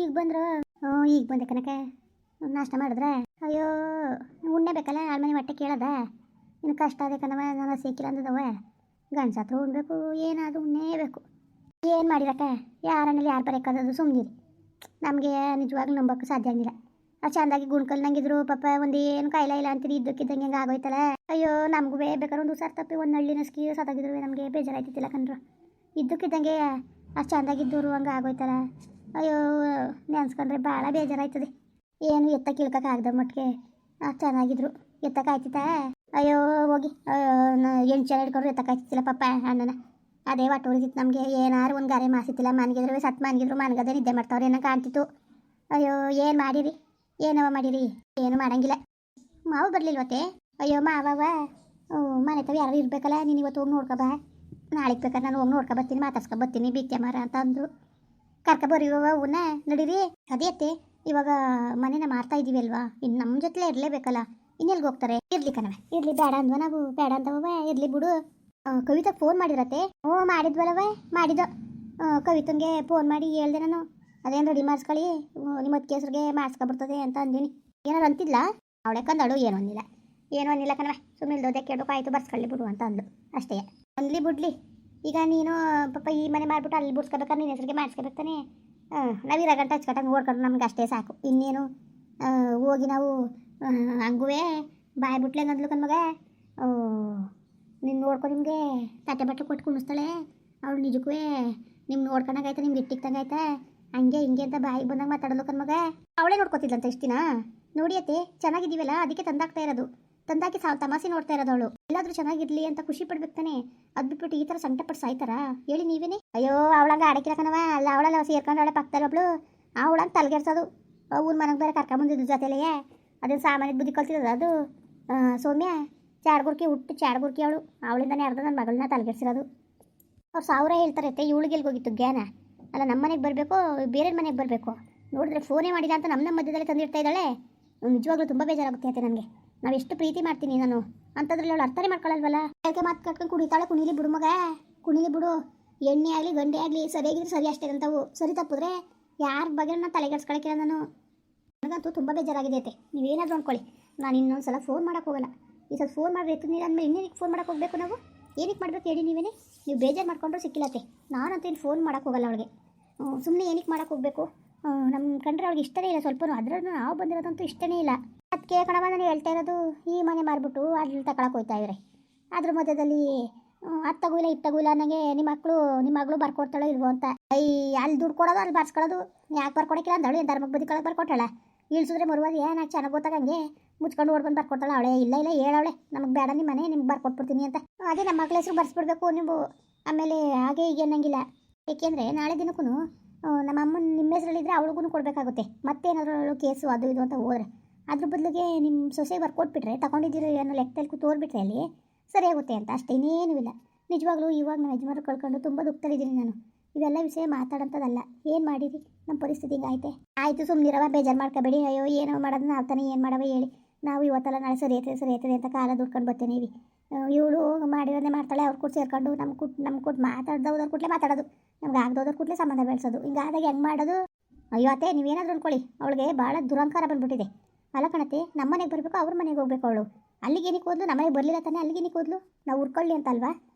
ಈಗ ಬಂದ್ರು. ಈಗ ಬಂದೆ ಕನಕ. ನಾಷ್ಟ ಮಾಡಿದ್ರೆ ಅಯ್ಯೋ ಉಣ್ಣೆ ಬೇಕಲ್ಲ ಆಳ್ಮನೆ ಹೊಟ್ಟೆ ಕೇಳದ. ಇನ್ನು ಕಷ್ಟ ಅದೇ ಕಣವ, ನಾನು ಸಿಕ್ಕಿಲ್ಲ ಅಂದದವ. ಗಂಡಸ ಹತ್ರ ಉಣ್ಬೇಕು, ಏನಾದರೂ ಉಣ್ಣೇಬೇಕು. ಏನು ಮಾಡಿರಕ್ಕ, ಯಾರನ್ನಲ್ಲಿ ಯಾರು ಬರೋಕ್ಕಾದದು, ಸುಮ್ಮನಿರಿ. ನಮಗೆ ನಿಜವಾಗ್ಲೂ ನಂಬಕ್ಕೆ ಸಾಧ್ಯ ಆಗಿಲ್ಲ. ಅದು ಚೆಂದಾಗಿ ಗುಣ್ಕಲ್ ನಂಗಿದ್ರು ಪಾಪ, ಒಂದೇನು ಕಾಯಿಲೆ ಇಲ್ಲ ಅಂತೀರಿ, ಇದ್ದಕ್ಕಿದ್ದಂಗೆ ಹೆಂಗೆ ಆಗೋಯ್ತಲ್ಲ. ಅಯ್ಯೋ ನಮಗೂ ಬೇಕಾದ್ರೆ ಒಂದು ಸರ್ ತಪ್ಪಿ ಒಂದು ಹಳ್ಳಿ ನಸ್ಕಿ ಸತ್ತಾಗಿದ್ರು ನಮಗೆ ಬೇಜಾರಾಯ್ತಿಲ್ಲ ಕಣ್ರು. ಇದ್ದಕ್ಕಿದ್ದಂಗೆ ಅಷ್ಟು ಚೆಂದಾಗಿದ್ದವರು ಹಂಗೆ ಆಗೋಯ್ತಲ್ಲ. ಅಯ್ಯೋ ನೆನ್ಸ್ಕೊಂಡ್ರೆ ಭಾಳ ಬೇಜಾರಾಯ್ತದೆ. ಏನು ಎತ್ತಕ್ಕೆ ಇಳ್ಕಕ್ಕೆ ಆಗ್ದ ಮಟ್ಟಿಗೆ ಅಷ್ಟು ಚೆನ್ನಾಗಿದ್ರು. ಎತ್ತಕ್ಕಾಯ್ತಿತ್ತ? ಅಯ್ಯೋ ಹೋಗಿ ಎಂಟು ಜನ ಹಿಡ್ಕೊಂಡ್ರು ಎತ್ತಕ್ಕಾಯ್ತಿಲ್ಲ ಪಾಪ ಅಣ್ಣನ. ಅದೇ ಒಟ್ಟು ಉಳಿದಿತ್ತು ನಮಗೆ. ಏನಾರು ಒಂದು ಗಾರೆ ಮಾಸಿತ್ತಿಲ್ಲ, ಮನ್ಗಿದ್ರು ಸತ್ ಮನ್ಗಿದ್ರು ಮನ್ಗದೆ ನಿದ್ದೆ ಮಾಡ್ತಾವ್ರೆ ಏನೋ ಕಾಣ್ತಿತ್ತು. ಅಯ್ಯೋ ಏನು ಮಾಡಿರಿ, ಏನವ ಮಾಡಿರಿ, ಏನು ಮಾಡಂಗಿಲ್ಲ. ಮಾವು ಬರಲಿಲ್ವತ್ತೆ? ಅಯ್ಯೋ ಮಾವವ ಮನೆ ತಾವು ಯಾರು ಇರಬೇಕಲ್ಲ, ನೀನು ಇವತ್ತು ಹೋಗಿ ನೋಡ್ಕೊಬ, ನಾಳೆಗೆ ಬೇಕಾದ್ರೆ ನಾನು ಹೋಗಿ ನೋಡ್ಕೊಬರ್ತೀನಿ, ಮಾತಾಡ್ಸ್ಕೊಬರ್ತೀನಿ ಬಿತ್ತೆ ಮಾರ ಅಂತ ಅಂದರು. ಕರ್ಕೊಬರಿವ ಅವನ್ನ ನಡೀರಿ. ಅದೇ ಅತ್ತೆ, ಇವಾಗ ಮನೇನ ಮಾರ್ತಾ ಇದ್ದೀವಿ ಅಲ್ವಾ, ಇನ್ನು ನಮ್ಮ ಜೊತೆ ಇರಲೇಬೇಕಲ್ಲ, ಇನ್ನೆಲ್ಗೆ ಹೋಗ್ತಾರೆ? ಇರ್ಲಿ ಕಣವ, ಇರ್ಲಿ, ಬೇಡ ಅಂದ್ವ ನಾವು, ಬೇಡ ಅಂತವ, ಇರ್ಲಿ ಬಿಡು. ಕವಿತಾಗೆ ಫೋನ್ ಮಾಡಿರತ್ತೆ? ಮಾಡಿದ್ವಲ್ಲವ, ಮಾಡಿದ. ಕವಿತಂಗೆ ಫೋನ್ ಮಾಡಿ ಹೇಳ್ದೆ ನಾನು, ಅದೇನು ರೆಡಿ ಮಾಡಿಸ್ಕೊಳ್ಳಿ, ನಿಮ್ಮ ಅತ್ತೆ ಹೆಸ್ರಿಗೆ ಮಾಡಿಸ್ಕೊಬರ್ತದೆ ಅಂತ ಅಂದೀನಿ. ಏನಾರು ಅಂತಿಲ್ಲ ಅವಳೆ ಕಂದಳು. ಏನು ಅನ್ನಿಲ್ಲ ಕಣವ, ಸುಮ್ಮನೆ ಕೇಳಬೇಕು, ಆಯಿತು ಬರ್ಸ್ಕೊಳ್ಳಿ ಬಿಡು ಅಂತ ಅಂದ್ಲು ಅಷ್ಟೇ. ಅನ್ಲಿ ಬಿಡ್ಲಿ. ಈಗ ನೀನು ಪಾಪ ಈ ಮನೆ ಮಾಡಿಬಿಟ್ಟು ಅಲ್ಲಿ ಬಿಡ್ಸ್ಕೊಬೇಕಾದ್ರೆ ನಿನ್ನ ಹೆಸ್ರಿಗೆ ಮಾಡಿಸ್ಕೊಬೇಕಾನೆ. ನಾವು ಇರೋ ಗಂಟೆ ಹಚ್ಕೊಟ್ಟಂಗೆ ಓಡ್ಕೊಂಡು ನಮ್ಗೆ ಅಷ್ಟೇ ಸಾಕು, ಇನ್ನೇನು. ಹೋಗಿ ನಾವು ಹಂಗೂ ಬಾಯ್ ಬಿಟ್ಲೆ ಅಂದ್ಲು ಕಣ್ಮಗ. ನಿನ್ನ ನೋಡ್ಕೊ, ನಿಮಗೆ ತಟ್ಟೆ ಬಟ್ಟೆ ಕೊಟ್ಟು ಕುಣಿಸ್ತಾಳೆ ಅವಳು. ನಿಜಕ್ಕೂ ನಿಮ್ಮ ನೋಡ್ಕೊಂಡಾಗೈತೆ, ನಿಮ್ಗೆ ಇಟ್ಟಿಕ್ತಂಗಾಯ್ತಾ, ಹಂಗೆ ಹಿಂಗೆ ಅಂತ ಬಾಯಿಗೆ ಬಂದಾಗ ಮಾತಾಡೋದು ಕಣ್ಮಗ. ಅವಳೇ ನೋಡ್ಕೊತಿದ್ಲಂತ ಇಷ್ಟು ದಿನ. ನೋಡಿಯತ್ತೆ ಚೆನ್ನಾಗಿದ್ದೀವಲ್ಲ, ಅದಕ್ಕೆ ತಂದಾಗ್ತಾ ಇರೋದು, ತಂದಾಕಿ ತಮಾಸೆ ನೋಡ್ತಾ ಇರೋದು ಅವಳು. ಎಲ್ಲಾದರೂ ಚೆನ್ನಾಗಿರ್ಲಿ ಅಂತ ಖುಷಿ ಪಡ್ಬೇಕು ತಾನೆ. ಅದು ಬಿಟ್ಬಿಟ್ಟು ಈ ಥರ ಸಂಕಟಪಟ್ಟು ಸಾಯ್ತಾರಾ ಹೇಳಿ ನೀವೇನೆ? ಅಯ್ಯೋ ಅವಳಂಗೆ ಆಡಕ್ಕಿಲ್ಲ ಕಣವ, ಅಲ್ಲ ಅವಳೆಲ್ಲ ಸೇರ್ಕೊಂಡು ಅವಳೆ ಪಕ್ಕದಲ್ಲಿ ಒಬ್ಳು, ಅವಳಂಗೆ ತಲೆಗೆಡ್ಸೋದು. ಊರ ಮನೆಗೆ ಬೇರೆ ಕರ್ಕೊಂಬಂದಿದ್ದು ಜೊತೆಲೆಯೇ, ಅದೇನು ಸಾಮಾನ್ಯದ ಬುದ್ಧಿ ಕಲ್ತಿರೋದು ಅದು. ಸೌಮ್ಯ ಚಾಡ್ಗುರ್ಕಿ ಹುಟ್ಟು ಚಾಡ್ಗುರ್ಕಿ ಅವಳಿಂದನೇ ಅರ್ಧ ನನ್ನ ಮಗಳನ್ನ ತಲೆಗೆಡ್ಸಿರೋದು. ಅವ್ರು ಸಾವಿರ ಹೇಳ್ತಾರೆ ಅತ್ತೆ, ಇವಳಿಗೆಲ್ಗೆ ಹೋಗಿತ್ತು ಜ್ಞಾನ? ಅಲ್ಲ ನಮ್ಮ ಮನೆಗೆ ಬರಬೇಕು, ಬೇರೆ ಮನೆಗೆ ಬರಬೇಕು. ನೋಡಿದ್ರೆ ಫೋನೇ ಮಾಡಿದ ಅಂತ ನಮ್ಮ ಮಧ್ಯದಲ್ಲೇ ತಂದಿಡ್ತಾ ಇದ್ದಾಳೆ. ನಿಜವಾಗ್ಲೂ ತುಂಬ ಬೇಜಾರಾಗುತ್ತೆ ಅತ್ತೆ ನನಗೆ. ನಾವು ಎಷ್ಟು ಪ್ರೀತಿ ಮಾಡ್ತೀನಿ ನಾನು ಅಂಥದ್ರಲ್ಲಿ ಅವಳು ಅರ್ಥನೇ ಮಾಡ್ಕೊಳ್ಳಲ್ವಲ್ಲ. ಯಾಕೆ ಮಾತು ಕಟ್ಕೊಂಡು ಕುಡಿತಾಳೆ. ಕುಣಿಲಿ ಬಿಡು ಮಗ, ಕುಣಿಲಿ ಬಿಡು. ಎಣ್ಣೆ ಆಗಲಿ ಗಂಡೆ ಆಗಲಿ ಸರಿಯಾಗಿದ್ರೆ ಸರಿ ಅಷ್ಟೇ ಅಂತವು. ಸರಿ ತಪ್ಪಿದ್ರೆ ಯಾರ ಬಗ್ಗೆ ನಾನು ತಲೆಗೆಡ್ಸ್ಕೊಳಕ್ಕಿಲ್ಲ ನಾನು. ನನಗಂತೂ ತುಂಬ ಬೇಜಾರಾಗಿದೆ ಐತೆ. ನೀವೇನಾದರೂ ಅಂದ್ಕೊಳ್ಳಿ, ನಾನು ಇನ್ನೊಂದು ಸಲ ಫೋನ್ ಮಾಡೋಕ್ಕೆ ಹೋಗಲ್ಲ. ಈ ಸಲ ಫೋನ್ ಮಾಡಿ ಎತ್ತು ನೀರು ಅಂದಮೇಲೆ ಇನ್ನೇನಕ್ಕೆ ಫೋನ್ ಮಾಡೋಕ್ಕೆ ಹೋಗಬೇಕು ನಾವು? ಏನಕ್ಕೆ ಮಾಡ್ಬೇಕು ಹೇಳಿ ನೀವೇನೆ? ನೀವು ಬೇಜಾರು ಮಾಡ್ಕೊಂಡ್ರು ಸಿಕ್ಕಿಲ್ಲತ್ತೆ. ನಾನಂತೂ ಇನ್ನು ಫೋನ್ ಮಾಡೋಕ್ಕೆ ಹೋಗಲ್ಲ ಅವಳಿಗೆ. ಸುಮ್ಮನೆ ಏನಕ್ಕೆ ಮಾಡೋಕ್ಕೆ ಹೋಗಬೇಕು? ನಮ್ಮ ಕಂಡ್ರೆ ಅವಳಿಗೆ ಇಷ್ಟನೇ ಇಲ್ಲ ಸ್ವಲ್ಪನೂ. ಅದರಲ್ಲೂ ನಾವು ಬಂದಿರೋದಂತೂ ಇಷ್ಟನೇ ಇಲ್ಲ. ಅದಕ್ಕೆ ಕಣವ ನಾನು ಹೇಳ್ತಾ ಇರೋದು, ಈ ಮನೆ ಮಾರ್ಬಿಟ್ಟು ಅಲ್ಲಿ ತಗೊಳಕ್ಕೆ ಹೋಗ್ತಾ ಇದ್ದಾರೆ. ಅದ್ರ ಮಧ್ಯದಲ್ಲಿ ಅತ್ತಗೂ ಇಲ್ಲ ಇತ್ತಗೂ ಇಲ್ಲ ನನಗೆ. ನಿಮ್ಮ ಮಗಳು ಬರ್ಕೊಡ್ತಾಳೋ ಇಲ್ವೋ ಅಂತ. ಅಲ್ಲಿ ದುಡ್ಡು ಕೊಡೋದು, ಅಲ್ಲಿ ಬರ್ಸ್ಕೊಳ್ಳೋದು. ಯಾಕೆ ಬರ್ಕೊಡಕ್ಕಿಲ್ಲ ಅಂದವಳು, ಧರ್ಮಕ್ಕೆ ಬದುಕಿ ಕಳಕ್ಕೆ ಬರ್ಕೊಟ್ಟಾಳ. ಇಳಿಸಿದ್ರೆ ಮರುವಾದ ಏನಾಗಿ ಚೆನ್ನಾಗಿ ಗೊತ್ತಾಗಂಗೆ ಮುಚ್ಕೊಂಡು ಓಡ್ಬಂದು ಬರ್ಕೊಡ್ತಾಳೆ ಅವಳೆ. ಇಲ್ಲ ಹೇಳವಳೆ, ನಮಗೆ ಬೇಡ ನಿಮ್ಮ ಮನೆ, ನಿಮ್ಗೆ ಬರ್ಕೊಟ್ಬಿಡ್ತೀನಿ ಅಂತ. ಅದೇ ನಮ್ಮ ಮಗಳ ಹೆಸರು ಬರ್ಸ್ಬಿಡ್ಬೇಕು ನೀವು. ಆಮೇಲೆ ಹಾಗೆ ಹೀಗೆ ಅನ್ನಂಗಿಲ್ಲ. ಏಕೆಂದರೆ ನಾಳೆ ದಿನಕ್ಕೂ ನಮ್ಮ ಅಮ್ಮನ ನಿಮ್ಮ ಹೆಸರಲ್ಲಿದ್ದರೆ ಅವಳಿಗೂ ಕೊಡಬೇಕಾಗುತ್ತೆ. ಮತ್ತೇನಾದರೂ ಅವಳು ಕೇಸು ಅದು ಇದು ಅಂತ ಹೋದ್ರೆ, ಅದ್ರ ಬದಲಿಗೆ ನಿಮ್ಮ ಸೊಸೆಗೆ ಬರ್ಕೊಟ್ಬಿಟ್ರೆ, ತಗೊಂಡಿದ್ದೀರೋ ಏನೋ ಲೆಕ್ಕದಲ್ಲಿ ತೋರ್ಬಿಟ್ರೆ ಅಲ್ಲಿ ಸರಿಯಾಗುತ್ತೆ ಅಂತ ಅಷ್ಟೇ, ಇನ್ನೇನೂ ಇಲ್ಲ. ನಿಜವಾಗ್ಲೂ ಇವಾಗ ನಮ್ಮ ಯಜಮಾನರು ಕಳ್ಕೊಂಡು ತುಂಬ ದುಃಖದಲ್ಲಿದ್ದೀನಿ ನಾನು. ಇವೆಲ್ಲ ವಿಷಯ ಮಾತಾಡೋಂಥದ್ದಲ್ಲ. ಏನು ಮಾಡಿರಿ, ನಮ್ಮ ಪರಿಸ್ಥಿತಿ ಹಿಂಗಾಯ್ತೆ. ಆಯಿತು ಸುಮ್ಮನಿರವ, ಬೇಜಾರು ಮಾಡ್ಕೋಬೇಡಿ. ಅಯ್ಯೋ ಏನೋ ಮಾಡೋದು ನಾವು ತಾನೇ, ಏನು ಮಾಡವ ಹೇಳಿ. ನಾವು ಇವತ್ತೆಲ್ಲ ನಾಳೆ ಸರಿ ಆಯ್ತದೆ ಅಂತ ಕಾಲ ದುಡ್ಕೊಂಡು ಬರ್ತೀನಿ. ಇವಳು ಮಾಡಿರೋದೇ ಮಾಡ್ತಾಳೆ. ಅವ್ರು ಕೂಡ ಸೇರ್ಕೊಂಡು ನಮ್ಮ ಕೊಟ್ಟು ಮಾತಾಡ್ದವ್ರು ಕೂಡಲೇ ಮಾತಾಡೋದು, ನಮ್ಗೆ ಆಗದೋದ್ರ ಕೂಡಲೇ ಸಂಬಂಧ ಬೆಳೆಸೋದು. ಹಿಂಗಾದಾಗ ಹೆಂಗೆ ಮಾಡೋದು? ಅಯ್ಯೋ ಅತ್ತೆ, ನೀವೇನಾದರೂ ಅಂದ್ಕೊಳ್ಳಿ, ಅವಳಿಗೆ ಭಾಳ ದುರಂಕಾರ ಬಂದ್ಬಿಟ್ಟಿದೆ. ಅಲ್ಲ ಕಣತ್ತೆ, ನಮ್ಮ ಮನೆಗೆ ಬರಬೇಕು, ಅವ್ರ ಮನೆಗೆ ಹೋಗ್ಬೇಕು ಅವಳು. ಅಲ್ಲಿಗೆ ಏನಕ್ಕೆ ಹೋದ್ಲು? ನಮ್ಮನೆಗೆ ಬರಲಿಲ್ಲ ತಾನೆ, ಅಲ್ಲಿಗೆ ಏನಕ್ಕೆ ಹೋದ್ಲು? ನಾವು ಉರ್ಕೊಳ್ಳಿ ಅಂತ ಅಲ್ವಾ?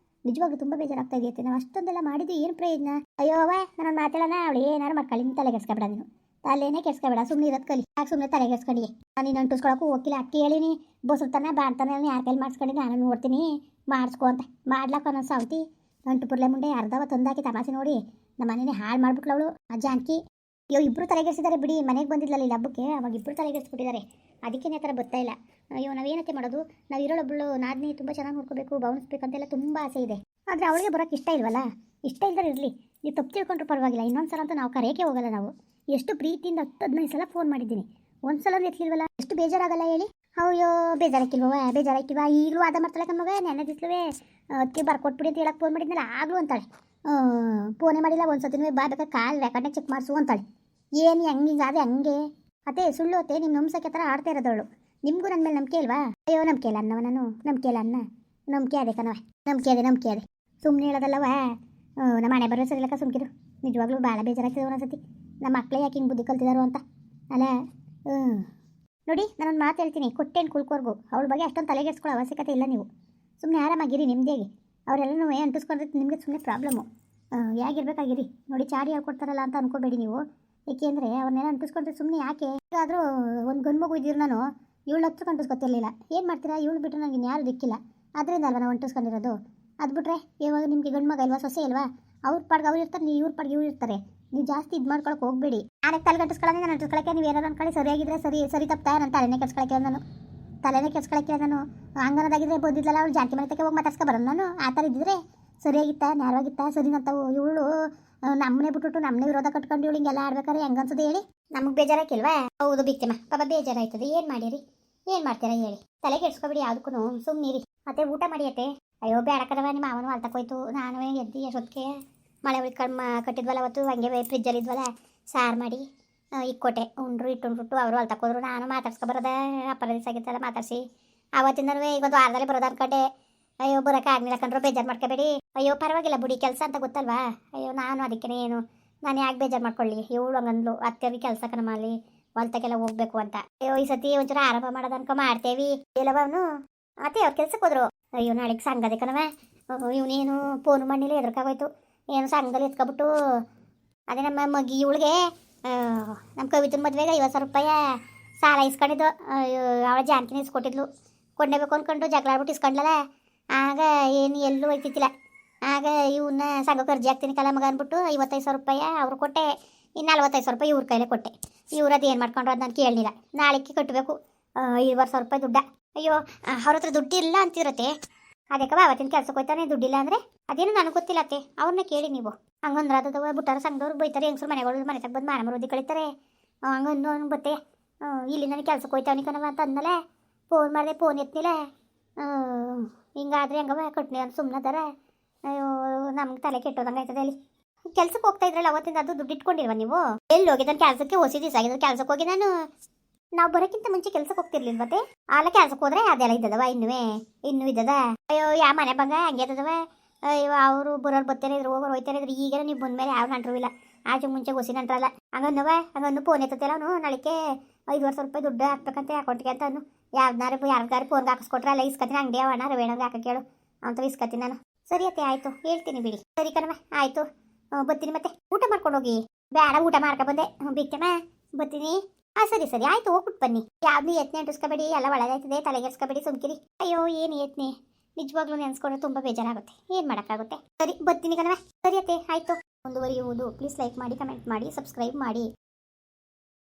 ನಿಜವಾಗ್ಲೂ ತುಂಬ ಬೇಜಾರಾಗ್ತಾ ಇದೆಯತ್ತೆ. ನಾವು ಅಷ್ಟೊಂದೆಲ್ಲ ಮಾಡಿದ್ದು ಏನು ಪ್ರಯೋಜನ? ಅಯ್ಯೋ ನಾನು ಮಾತಾಡೋಣ, ಅವಳು ಏನಾರು ಮಾಡ್ಕೊಳ್ಳಿ, ನಿಮ್ಮ ತಲೆ ಕೆಡ್ಸ್ಕೊಬೇಡ ನೀನು. ತಲೆನೇ ಕೆಡ್ಸ್ಕೊಬೇಡ, ಸುಮ್ಮನೆ ಇರೋದು ಕಲಿ. ಯಾಕೆ ಸುಮ್ಮನೆ ತಲೆ ಕೆಡ್ಸ್ಕೊಂಡು ನೀನು ಅಂಟಿಸ್ಕೊಳಕ್ಕೂ ಹೋಗಿಲ್ಲ. ಅಕ್ಕಿ ಹೇಳಿನಿ, ಬೊಸಲ್ತಾನೆ ಬಾಣ್ತಾನೆ ಯಾರ ಕೈಲಿ ಮಾಡಿಸ್ಕೊಂಡು ನಾನು ನೋಡ್ತೀನಿ ಮಾಡಿಸ್ಕೊ ಅಂತ. ಮಾಡ್ಲಾಕ ಅನ್ನೋ ಸಾವ್ತಿ ಅಂಟು ಪುರ್ಲೆ ಮುಂಡೆ ಅರ್ಧವ ತಂದಾಕಿ ತಮಾಸೆ ನೋಡಿ ನಮ್ಮ ಮನೇನೆ ಹಾಳು ಮಾಡ್ಬಿಟ್ಲು ಅವಳು. ಆ ಜಾನಕಿ ಅಯ್ಯೋ ಇಬ್ಬರು ತಲೆಗೆಡ್ಸಿದ್ದಾರೆ ಬಿಡಿ. ಮನೆಗೆ ಬಂದಿದ್ಲಲ್ಲ ಇಲ್ಲಿ ಹಬ್ಬಕ್ಕೆ, ಅವಾಗ ಇಬ್ಬರು ತಲೆಗೆಡ್ಸ್ಬಿಟ್ಟಿದ್ದಾರೆ. ಅದಕ್ಕೇನೆ ಥರ ಬರ್ತಾ ಇಲ್ಲ. ಅಯ್ಯೋ ನಾವೇನತ್ತೆ ಮಾಡೋದು? ನಾವು ಇರೋಳೊಬ್ಬಳು ನಾದಿನಿ ತುಂಬ ಚೆನ್ನಾಗಿ ನೋಡ್ಕೋಬೇಕು, ಭಾವನಿಸ್ಬೇಕಂತೆಲ್ಲ ತುಂಬ ಆಸೆ ಇದೆ. ಆದರೆ ಅವಳಿಗೆ ಬರೋಕ್ಕೆ ಇಷ್ಟ ಇಲ್ವಲ್ಲ. ಇಷ್ಟ ಇಲ್ದರೆ ಇರಲಿ, ನೀವು ತಪ್ಪು ತಿಳ್ಕೊಂಡ್ರು ಪರವಾಗಿಲ್ಲ. ಇನ್ನೊಂದು ಸಲ ಅಂತೂ ನಾವು ಕರೆಯೋಕ್ಕೆ ಹೋಗಲ್ಲ. ನಾವು ಎಷ್ಟು ಪ್ರೀತಿಯಿಂದ 10-15 ಸಲ ಫೋನ್ ಮಾಡಿದ್ದೀನಿ, ಒಂದು ಸಲ ಎತ್ತಲಿಲ್ವಲ್ಲ. ಎಷ್ಟು ಬೇಜಾರಾಗಲ್ಲ ಹೇಳಿ? ಅಯ್ಯೋ ಬೇಜಾರಾಕಿಲ್ವಾ? ಈಗಲೂ ಅದ ಮಾಡ್ತಾಳೆ ಕಣ್ಮಗ. ನೆನ್ನೆ ದಿಸ್ಲುವೆ ಅದಕ್ಕೆ ಬರ್ಕೊಟ್ಬಿಡಿ ಅಂತ ಹೇಳಕ್ಕೆ ಫೋನ್ ಮಾಡಿದ್ನಲ್ಲ, ಆಗಲೂ ಅಂತಾಳೆ. ಫೋನೇ ಮಾಡಿಲ್ಲ ಒಂದು ಸತಿನೂ. ಬೇಕಾದ್ರೆ ಕಾಲು ರೆಕಾರ್ಡ್ನಾಗ ಚೆಕ್ ಮಾಡಿಸು ಅಂತಾಳೆ. ಏನು ಹಿಂಗಾದೆ ಹಂಗೆ ಅತ್ತೆ? ಸುಳ್ಳು ಅತ್ತೆ, ನಿಮ್ಮ ನಂಬಿಸೋಕೆ ಥರ ಆಡ್ತಾ ಇರೋದವಳು. ನಿಮಗೂ ನನ್ನ ಮೇಲೆ ನಂಬಿಕೆ ಇಲ್ವಾ? ಅಯ್ಯೋ ನಂಬಿಕೆ ಇಲ್ಲ ಅನ್ನವ ನಾನು, ನಂಬಿಕೆ ಇಲ್ಲ ಅನ್ನ. ನಂಬಿಕೆ ಅದೇ ಕಣವ, ನಂಬಿಕೆ ಅದೇ. ಸುಮ್ಮನೆ ಹೇಳೋದಲ್ಲವ. ನಮ್ಮ ಮನೆ ಬರೋ ಸರಿಲಕ್ಕ ಸುಮ್ಕಿರು. ನಿಜವಾಗ್ಲೂ ಭಾಳ ಬೇಜಾರಾಗ್ತದೆ ಒಂದೊಂದ್ಸತಿ. ನಮ್ಮ ಮಕ್ಕಳೇ ಯಾಕೆ ಹಿಂಗೆ ಬುದ್ಧಿ ಕಲ್ತಿದಾರೋ ಅಂತ ಅಲ್ಲ. ಹ್ಞೂ ನೋಡಿ, ನಾನೊಂದು ಮಾತು ಹೇಳ್ತೀನಿ, ಕೊಟ್ಟೇನು ಕುಳ್ಕೋರ್ಗು ಅವಳ ಬಗ್ಗೆ ಅಷ್ಟೊಂದು ತಲೆಗೆಡ್ಸ್ಕೊಳ್ಳೋ ಅವಶ್ಯಕತೆ ಇಲ್ಲ. ನೀವು ಸುಮ್ಮನೆ ಆರಾಮಾಗಿರಿ ನಿಮ್ಮದೇಗೆ. ಅವರೆಲ್ಲನೂ ಅಂಟಿಸ್ಕೊಂಡ್ರೆ ನಿಮಗೆ ಸುಮ್ಮನೆ ಪ್ರಾಬ್ಲಮ್ಮು. ಹೇಗಿರ್ಬೇಕಾಗಿರಿ ನೋಡಿ, ಚಾಡಿ ಹೇಳ್ಕೊಡ್ತಾರಲ್ಲ ಅಂತ ಅನ್ಕೋಬೇಡಿ ನೀವು. ಏಕೆಂದರೆ ಅವ್ರನ್ನೆಲ್ಲ ಅಂಟಿಸ್ಕೊಂಡ್ರೆ ಸುಮ್ಮನೆ ಯಾಕೆ. ಆದರೂ ಒಂದು ಗಂಡು ಮಗು ಇದ್ದೀರಿ, ನಾನು ಇವಳು ಹತ್ತು ಅಂಟಿಸ್ಕೊತಿರ್ಲಿಲ್ಲ. ಏನು ಮಾಡ್ತೀರಾ, ಇವಳು ಬಿಟ್ಟರೆ ನನಗೆ ಇನ್ಯಾರು ದಿಕ್ಕಿಲ್ಲ. ಅದರಿಂದ ಅಲ್ವಾ ನಾವು ಅಂಟಿಸ್ಕೊಂಡಿರೋದು. ಅದು ಬಿಟ್ರೆ ಇವಾಗ ನಿಮಗೆ ಗಂಡು ಮಗ ಇಲ್ವಾ, ಸೊಸೆ ಇಲ್ವಾ, ಅವ್ರ ಪಾಡ್ಗೆ ಅವ್ರು ಇರ್ತಾರೆ, ನೀವು ಇವ್ರ ಪಾಡ್ಗೆ ಇವ್ರು ಇರ್ತಾರೆ. ನೀವು ಜಾಸ್ತಿ ಇದು ಮಾಡ್ಕೊಳಕ್ಕೆ ಹೋಗಬೇಡಿ. ನಾನೇ ತಲೆ ಕಟ್ಟಿಸ್ಕೊಳ್ಳೋದೇ, ನಾನು ಅಂಟಿಸ್ಕೊಳಕ್ಕೆ ನೀವು ಏನಾರು ಅನ್ಕೊಳ್ಳಿ, ಸರಿಯಾಗಿದ್ರೆ ಸರಿ ತಪ್ತಾ ನಾನು ತಲೆನೇ ಕೆಡ್ಸ್ಕೊಳಕ್ಕೆ ನಾನು ಹಂಗನದಾಗಿದ್ರೆ ಬಂದಿದ್ದಲ್ಲ ಅವಳು ಜಾಂತಿ ಮನೆ ತಕ್ಕೆ ಹೋಗಿ ಮಾತಾಡ್ಸ್ಕೊ ಬರೋದು. ನಾನು ಆ ಥರ ಇದ್ದಿದ್ರೆ ಸರಿಯಾಗಿತ್ತಾ, ನ್ಯಾಯವಾಗಿತ್ತಾ, ಸರಿನಂತವು. ಇವಳು ನಮ್ಮನೆ ಬಿಟ್ಬಿಟ್ಟು ನಮ್ಮನೆ ವಿರೋಧ ಕಟ್ಕೊಂಡು ಇವಳು ಹಿಂಗೆಲ್ಲ ಆಡ್ಬೇಕಾದ್ರೆ ಹೆಂಗೆ ಅನ್ಸೋದು ಹೇಳಿ. ನಮಗೆ ಬೇಜಾರಾಕಿಲ್ವಾ? ಹೌದು ಬಿಕ್ತಿಮ್ಮ, ಪಾಪ ಬೇಜಾರಾಯ್ತದೆ. ಏನು ಮಾಡಿರಿ, ಏನು ಮಾಡ್ತೀರಾ ಹೇಳಿ. ತಲೆ ಕೆಡ್ಸ್ಕೊಬಿಡಿ ಯಾವುದಕ್ಕೂ, ಸುಮ್ಮನಿರಿ. ಮತ್ತೆ ಊಟ ಮಾಡಿಯತ್ತೆ. ಅಯ್ಯೋ ಬೇಡಕದವ, ನಿಮ್ಮ ಮಾವನು ಹೊಲ್ತಕ್ಕೋಯ್ತು. ನಾನು ಎದ್ದು ಎಷ್ಟೊತ್ತಿಗೆ ಮಳೆ ಉಳ್ಕೊಂಡು ಕಟ್ಟಿದ್ವಲ್ಲ ಅವತ್ತು, ಹಂಗೆ ಫ್ರಿಜ್ಜಲ್ಲಿ ಇದ್ವಲ್ಲ, ಸಾರು ಮಾಡಿ ಇಕ್ಕೊಟ್ಟೆ. ಉಂಡ್ರು ಇಟ್ಟುಂಡ್ಬಿಟ್ಟು ಅವರು ಹೊಲ್ತಕ್ಕೋದ್ರು. ನಾನು ಮಾತಾಡ್ಸ್ಕೊಬರೋದ ಅಪ್ಪರ ದಿವಸ ಆಗಿತ್ತಲ್ಲ ಮಾತಾಡಿಸಿ. ಆವತ್ತಿಂದನೂ ಈಗ ಒಂದು ವಾರದಲ್ಲಿ ಬರೋದು ಅನ್ಕೊಂಡೆ. ಅಯ್ಯೋ ಬರೋಕೆ ಆಗ್ಲಿಲ್ಲ ಕಂಡ್ರು, ಬೇಜಾರು ಮಾಡ್ಕೋಬೇಡಿ. ಅಯ್ಯೋ ಪರವಾಗಿಲ್ಲ ಬಿಡಿ, ಕೆಲಸ ಅಂತ ಗೊತ್ತಲ್ವಾ. ಅಯ್ಯೋ ನಾನು ಅದಕ್ಕೇ ಏನು, ನಾನು ಯಾಕೆ ಬೇಜಾರು ಮಾಡ್ಕೊಳ್ಳಿ. ಇವಳು ಹಂಗಂದ್ಲು, ಅತ್ತೆಯವ್ರಿಗೆ ಕೆಲಸ ಕಣಮಲ್ಲಿ ಹೊಲ್ತಕ್ಕೆಲ್ಲ ಹೋಗ್ಬೇಕು ಅಂತ. ಅಯ್ಯೋ ಈ ಸತಿ ಒಂಚೂರು ಆರಂಭ ಮಾಡೋದು ಅನ್ಕೊ ಮಾಡ್ತೇವಿ ಎಲ್ಲವನು. ಅತ್ತೆ ಅವ್ರು ಕೆಲ್ಸಕ್ಕೆ ಹೋದ್ರು. ಅಯ್ಯೋ ನಾಳೆಗೆ ಸಂಘದೆ ಕಣವ. ಇವನೇನು ಫೋನ್ ಮಣ್ಣಿಲ್ಲ, ಎದ್ರಕಾಗೋಯ್ತು. ಏನು ಸಂಘದಲ್ಲಿ ಎತ್ಕೊಬಿಟ್ಟು ಅದೇ ನಮ್ಮ ಮಗಿ ಇವಳಿಗೆ ನಮ್ಮ ಕವಿತನ ಮದುವೆಗೆ 50,000 ರೂಪಾಯಿ ಸಾಲ ಇಸ್ಕೊಂಡಿದ್ದು. ಅವಳ ಜಾನ್ಕಿನ ಇಸ್ಕೊಟ್ಟಿದ್ಲು. ಕೊಂಡೇಬೇಕು ಅಂದ್ಕೊಂಡು ಜಗಳ ಆಡ್ಬಿಟ್ಟು ಇಸ್ಕೊಂಡ್ಲಲ್ಲ. ಆಗ ಏನು ಎಲ್ಲೂ ಹೋಯ್ತಿತ್ತಿಲ್ಲ. ಆಗ ಇವನ್ನ ಸಂಘಕ್ಕೆ ಅರ್ಜಿ ಹಾಕ್ತೀನಿ ಕಲ ಮಗ ಅಂದ್ಬಿಟ್ಟು 55,000 ರೂಪಾಯಿ ಅವ್ರು ಕೊಟ್ಟೆ. ಇನ್ನು 45,000 ರೂಪಾಯಿ ಇವ್ರ ಕೈಲೇ ಕೊಟ್ಟೆ. ಇವ್ರು ಅದು ಏನು ಮಾಡ್ಕೊಂಡ್ರು ಅದು ನಾನು ಕೇಳಲಿಲ್ಲ. ನಾಳೆಗೆ ಕಟ್ಟಬೇಕು 50,000 ರೂಪಾಯಿ ದುಡ್ಡ. ಅಯ್ಯೋ ಅವ್ರ ಹತ್ರ ದುಡ್ಡಿಲ್ಲ ಅಂತಿರತ್ತೆ. ಅದಕ್ಕೆ ಅವತ್ತಿನ ಕೆಲ್ಸಕ್ಕೆ ಹೋಯ್ತಾನೆ ದುಡ್ಡಿಲ್ಲ ಅಂದರೆ ಅದೇನು ನನಗೆ ಗೊತ್ತಿಲ್ಲ ಅತ್ತೆ, ಅವ್ರನ್ನ ಕೇಳಿ ನೀವು. ಹಂಗಂದ್ರೆ ಅದು ಬಿಟ್ಟಾರ ಸಂಘದವ್ರು ಬೈತಾರೆ, ಹೆಂಗಸ್ರು ಮನೆಗಳು ಮನೆ ತಗ ಬಂದು ಮಾನ ಮರೋದಿ ಕಳೀತಾರೆ. ಹಂಗಂದು ಬತ್ತೆ ಇಲ್ಲಿ ನನಗೆ ಕೆಲ್ಸಕ್ಕೆ ಹೋಯ್ತಾವನಿ ಕಣವ ಅಂತ ಅಂದಮೇಲೆ ಫೋನ್ ಮಾಡಿದೆ, ಫೋನ್ ಎತ್ತನಿಲ್ಲ. ಹಿಂಗಾದ್ರೆ ಹೆಂಗವ ಕಟ್ನಿ ಅಂತ ಸುಮ್ಮನದಾರ. ಅಯ್ಯೋ ನಮ್ಗೆ ತಲೆ ಕೆಟ್ಟೋದಂಗೆ ಆಯ್ತದೆ. ಅಲ್ಲಿ ಕೆಲ್ಸಕ್ಕೆ ಹೋಗ್ತಾ ಇದ್ರಲ್ಲ ಅವತ್ತಿಂದ ಅದು ದುಡ್ಡು ಇಟ್ಕೊಂಡಿಲ್ವ ನೀವು? ಎಲ್ಲಿ ಹೋಗಿದ್ದಾನೆ ಕೆಲಸಕ್ಕೆ? ಹೊಸಿ ದಿವಸ ಆಗಿದ್ರೆ ಕೆಲ್ಸಕ್ಕೆ ಹೋಗಿ ನಾವು ಬರೋಕ್ಕಿಂತ ಮುಂಚೆ ಕೆಲ್ಸಕ್ಕೆ ಹೋಗ್ತಿರ್ಲಿಲ್ವತ್ತೆ? ಆಲ ಕೆಲ್ಸಕ್ಕೆ ಹೋದ್ರೆ ಅದೆಲ್ಲ ಇದ್ದದವ, ಇನ್ನೂ ಇದ್ದದ. ಅಯ್ಯೋ ಯಾವ ಮನೆ ಬಂಗ ಹಂಗೆ ಇದ್ದದವ. ಅಯ್ಯೋ ಅವರು ಬರೋರು ಬರ್ತಾನೆ ಇದ್ರು, ಹೋಗೋರು ಹೋಯ್ತಾನೆ ಇದ್ರು. ಈಗ ನೀವು ಬಂದ್ಮೇಲೆ ಯಾವ ನಂಟ್ರು ಇಲ್ಲ. ಆಚೆ ಮುಂಚೆ ಹೊಸಿ ನಂಟ್ರಲ್ಲ. ಹಂಗಂದು ಫೋನ್ ಎತ್ತಲ್ಲ ಅವನು. ನಾಳೆಗೆ 5,000 ರೂಪಾಯಿ ದುಡ್ಡು ಹಾಕ್ಬೇಕಂತೆ ಅಕೌಂಟ್ಗೆ ಅಂತ ಅನ್ನು. ಯಾರ್ದಾರು ಫೋನ್ಗೆ ಹಾಕಿಸ್ಕೊಟ್ರೆ ಅಲ್ಲ ಇಸ್ಕತೀನಿ. ಅಂಗಡಿ ಅವಣ್ಣ ರವೇಣಗೆ ಹಾಕಿ ಕೇಳು ಅಂತ ಇಸ್ಕತೀನಿ ನಾನು. ಸರಿ ಅತ್ತೆ ಆಯಿತು, ಹೇಳ್ತೀನಿ ಬಿಡಿ. ಸರಿ ಕಣವ ಆಯಿತು, ಬರ್ತೀನಿ. ಮತ್ತೆ ಊಟ ಮಾಡ್ಕೊಂಡು ಹೋಗಿ. ಬೇಡ ಊಟ ಮಾಡ್ಕೊ ಬಂದೆ ಬಿಟ್ಟಮ್ಮ, ಬರ್ತೀನಿ. ಸರಿ ಆಯ್ತು, ಹೋಗ್ಬಿಟ್ಟು ಬನ್ನಿ. ಯಾವ್ದು ಯತ್ನೆ ಅಂಟಿಸ್ಕೋಬೇಡಿ, ಎಲ್ಲ ಒಳ್ಳೆದಾಯ್ತದೆ. ತಲೆಗೆಡ್ಸ್ಕೋಬೇಡಿ, ಸುಮ್ಕಿರಿ. ಅಯ್ಯೋ ಏನು ಯತ್ನೆ, ನಿಜವಾಗ್ಲೂ ನೆನ್ಸ್ಕೊಂಡ್ರೆ ತುಂಬ ಬೇಜಾರಾಗುತ್ತೆ. ಏನು ಮಾಡೋಕ್ಕಾಗುತ್ತೆ. ಸರಿ ಬರ್ತೀನಿ ಕಣವ. ಸರಿ ಅತ್ತೆ ಆಯಿತು. ಮುಂದುವರಿಯುವುದು. ಪ್ಲೀಸ್ ಲೈಕ್ ಮಾಡಿ, ಕಮೆಂಟ್ ಮಾಡಿ, ಸಬ್ಸ್ಕ್ರೈಬ್ ಮಾಡಿ.